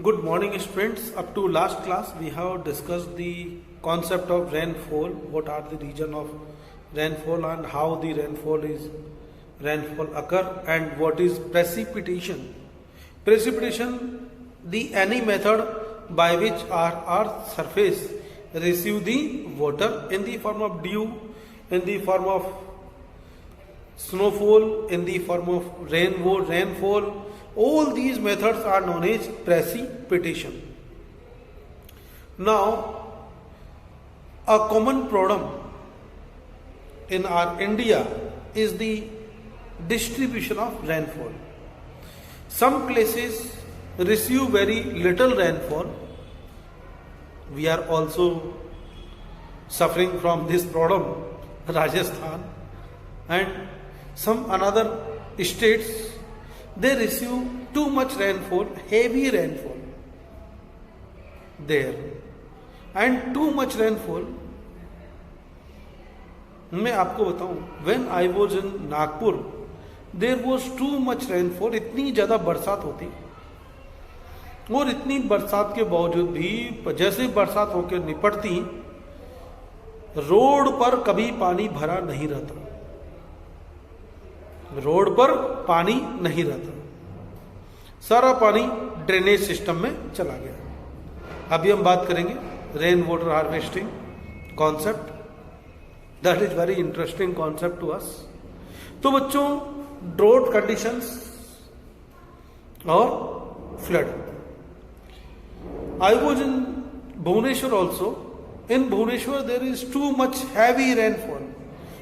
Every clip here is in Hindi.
Good morning, students. Up to last class, we have discussed the concept of rainfall. What are the region of rainfall and how the rainfall occur, and what is precipitation. Precipitation, the any method by which our earth surface receive the water in the form of dew, in the form of snowfall, in the form of rainfall. All these methods are known as precipitation. Now, a common problem in our India is the distribution of rainfall. Some places receive very little rainfall. We are also suffering from this problem, Rajasthan, and some another states, they receive too much rainfall, heavy rainfall there, and too much rainfall. मैं आपको बताऊं, when I was in Nagpur, there was too much rainfall. इतनी ज़्यादा बरसात होती, और इतनी बरसात के बावजूद भी जैसे बरसात होकर निपटती, रोड पर कभी पानी भरा नहीं रहता. रोड पर पानी नहीं रहता, सारा पानी ड्रेनेज सिस्टम में चला गया. अभी हम बात करेंगे rain water harvesting concept. That is very interesting concept to us. तो बच्चों, ड्रॉट कंडीशंस और flood. I was in Bhubaneswar also. In Bhubaneswar there is too much heavy rainfall.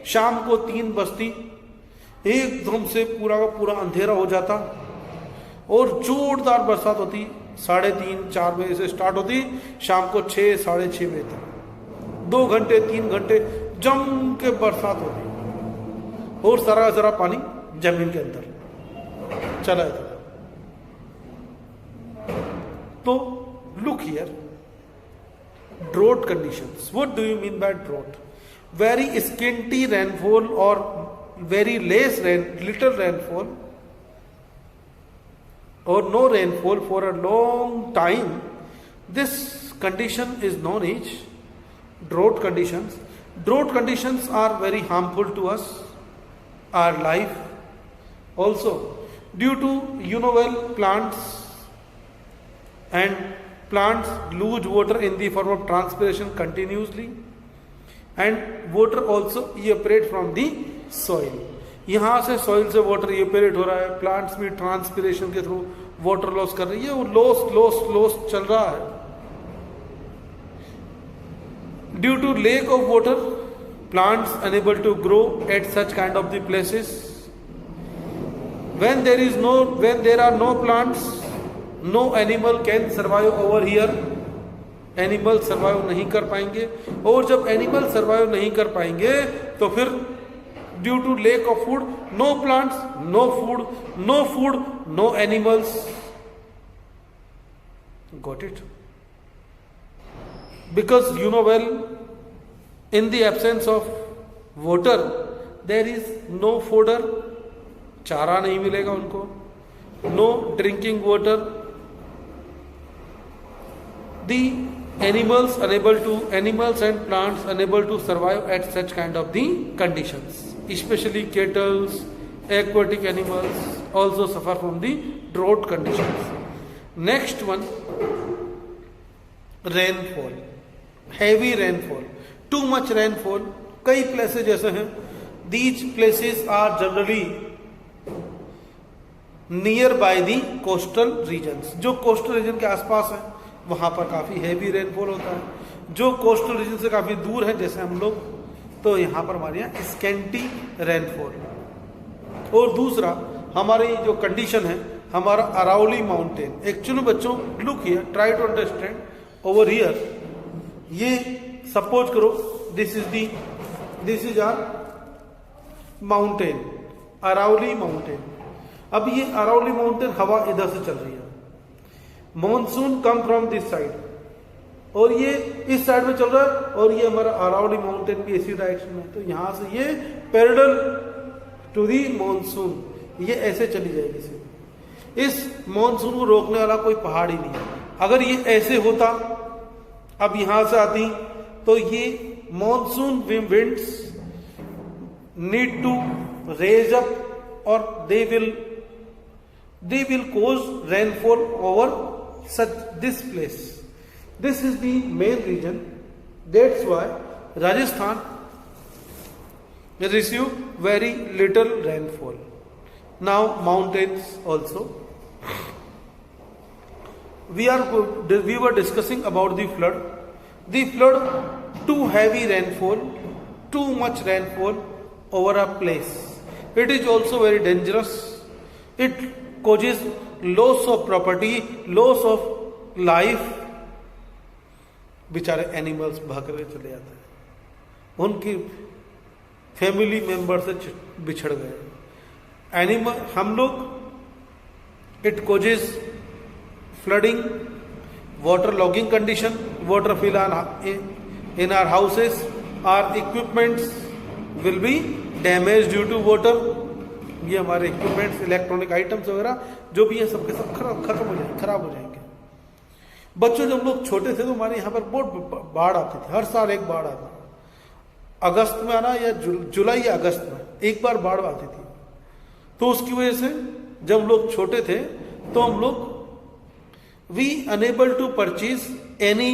शाम को 3 बजती एकदम से पूरा का पूरा अंधेरा हो जाता और जोरदार बरसात होती. 3:30-4 बजे से स्टार्ट होती, शाम को 6 साढ़े 6 बजे तक 2 घंटे 3 घंटे जम के बरसात होती, और सारा पानी जमीन के अंदर चला जाता. तो look here, drought conditions. What do you mean by drought? Very scanty rainfall और very little rainfall or no rainfall for a long time. This condition is known as drought conditions. Drought conditions are very harmful to us, our life. Also, due to plants and plants lose water in the form of transpiration continuously, and water also evaporate from the soil. यहां से सॉइल से वाटर इवेपोरेट हो रहा है, प्लांट्स भी ट्रांसपिरेशन के थ्रू वाटर लॉस कर रही है, वो लॉस चल रहा है. Due to lack of water, plants unable to grow at such kind of the places. when there are no plants, no animal can survive over here. Animal survive नहीं कर पाएंगे, और जब एनिमल सर्वाइव नहीं कर पाएंगे तो फिर due to lack of food, no plants, no food, no animals. Got it? Because in the absence of water, there is no fodder. चारा नहीं मिलेगा उनको. No drinking water. The animals and plants unable to survive at such kind of the conditions. Especially cattle, aquatic animals also suffer from the drought conditions. Next one, rainfall. Heavy rainfall, too much rainfall. कई places ऐसे हैं. These places are generally near by the coastal regions. जो coastal region के आसपास है, वहां पर काफी हैवी रेनफॉल होता है. जो कोस्टल रीजन से काफी दूर है, जैसे हम लोग, तो यहां पर हमारे यहाँ स्केंटी रेनफॉल. और दूसरा हमारी जो कंडीशन है, हमारा अरावली माउंटेन. एक्चुअली बच्चों, look here, try to understand over here. ये सपोज करो this is our mountain, Aravalli mountain. अब ये अरावली माउंटेन, हवा इधर से चल रही है, monsoon come from this side, और ये इस साइड में चल रहा है, और ये हमारा अरावली माउंटेन भी इसी डायरेक्शन में. तो यहां से ये पैरेलल टू दी मॉनसून, ये ऐसे चली जाएगी. इस मॉनसून को रोकने वाला कोई पहाड़ ही नहीं है. अगर ये ऐसे होता, अब यहां से आती, तो ये monsoon winds need to raise up और they will cause rainfall over such this place. This is the main reason. That's why Rajasthan receive very little rainfall. Now mountains also. We were discussing about the flood. The flood, too heavy rainfall, too much rainfall over a place. It is also very dangerous. It causes loss of property, loss of life. बेचारे एनिमल्स भाग कर चले जाते हैं, उनकी फैमिली मेंबर से बिछड़ गए एनिमल। हम लोग, it causes flooding, water logging condition, water fill in our houses, our equipments will be damaged due to water. ये हमारे इक्विपमेंट्स, इलेक्ट्रॉनिक आइटम्स वगैरह जो भी है सबके सब खत्म हो जाएंगे, खराब हो जाएंगे। बच्चों जब लोग छोटे थे तो हमारे यहाँ पर बहुत बाढ़ आती थी, हर साल एक बाढ़ आता, अगस्त में आना या जुलाई या अगस्त में एक बार बाढ़ आती थी। तो उसकी वजह से जब हम लोग छोटे थे तो हम लोग we unable to purchase any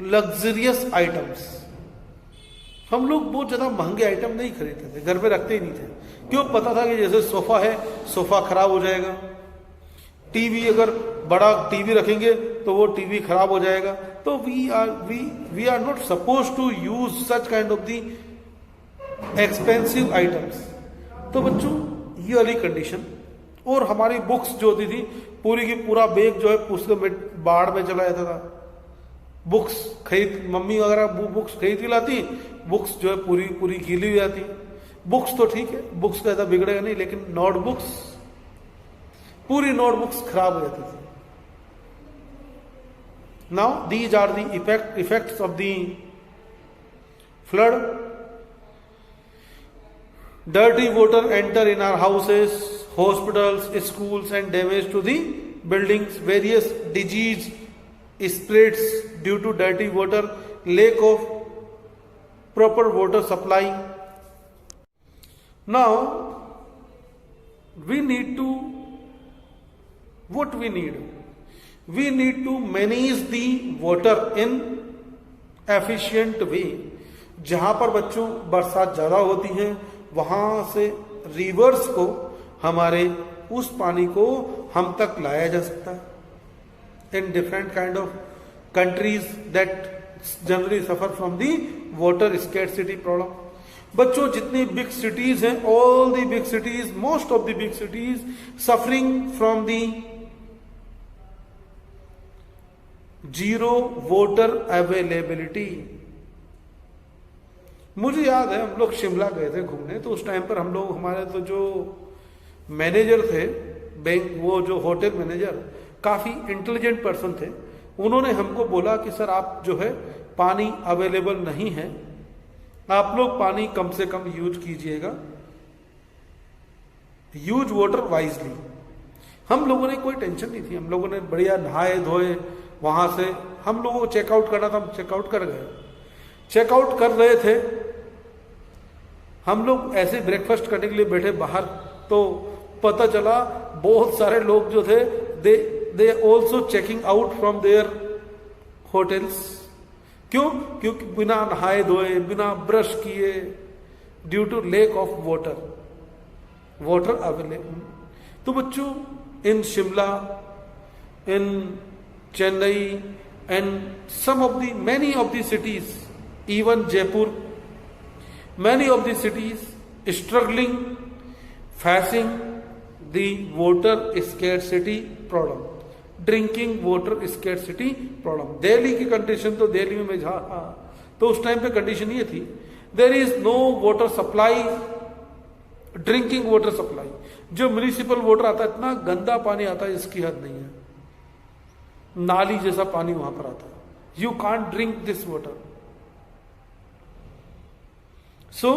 luxurious items. हम लोग बहुत ज्यादा महंगे आइटम नहीं खरीदते थे, घर पे रखते ही नहीं थे। क्यों? पता था कि जैसे सोफा है, सोफा खराब हो जाएगा, टीवी, अगर बड़ा टीवी रखेंगे तो वो टीवी खराब हो जाएगा। तो we are not suppose to use such kind of the expensive items. तो बच्चों ये वाली कंडीशन। और हमारी बुक्स जो होती थी, पूरी की पूरा बैग जो है पुस्तक बाढ़ में चला जाता था। बुक्स खरीद, मम्मी वगैरह बुक्स खरीद के लाती, बुक्स जो है पूरी पूरी गीली हो जाती। बुक्स तो ठीक है, बुक्स का ऐसा बिगड़ेगा नहीं, लेकिन नोटबुक्स, पूरी नोटबुक्स खराब हो जाती थी। Now these are the effects of the flood. Dirty water enter in our houses, hospitals, schools and damage to the buildings. Various disease spreads due to dirty water, lack of proper water supply. Now, we need to, what we need? We need to manage the water in efficient way. जहां पर बच्चों बरसात ज्यादा होती है वहां से रिवर्स को, हमारे उस पानी को हम तक लाया जा सकता है। In different kind of countries that generally suffer from the water scarcity problem. बच्चों जितनी बिग सिटीज हैं, all the big cities, most of the big cities suffering from the zero water availability. मुझे याद है हम लोग शिमला गए थे घूमने, तो उस टाइम पर हम लोग, हमारे तो जो मैनेजर थे बैंक, वो जो होटल मैनेजर काफी इंटेलिजेंट पर्सन थे, उन्होंने हमको बोला कि सर आप जो है पानी अवेलेबल नहीं है, आप लोग पानी कम से कम यूज कीजिएगा, यूज वाटर वाइजली। हम लोगों ने कोई टेंशन नहीं थी, हम लोगों ने बढ़िया नहाए धोए, वहां से हम लोगों को चेकआउट करना था, हम चेकआउट कर गए। चेकआउट कर रहे थे हम लोग, ऐसे ब्रेकफास्ट करने के लिए बैठे बाहर, तो पता चला बहुत सारे लोग जो थे they also checking out from their hotels. क्यों? क्योंकि बिना नहाए धोए, बिना ब्रश किए, due to lack of water available. तो बच्चों in Shimla, in Chennai and some of the many of the cities, even Jaipur, many of the cities struggling, facing the water scarcity problem, drinking water scarcity problem. Delhi की कंडीशन तो दिल्ली में जहाँ तो उस टाइम पे कंडीशन ये थी, there is no water supply, drinking water supply. जो म्यूनिसिपल वाटर आता है इतना गंदा पानी आता है इसकी हद नहीं है, नाली जैसा पानी वहां पर आता है। You can't drink this water. So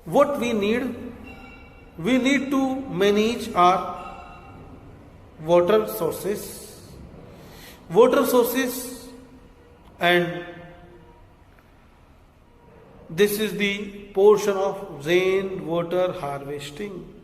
what we need to manage our water sources, and this is the portion of rain water harvesting.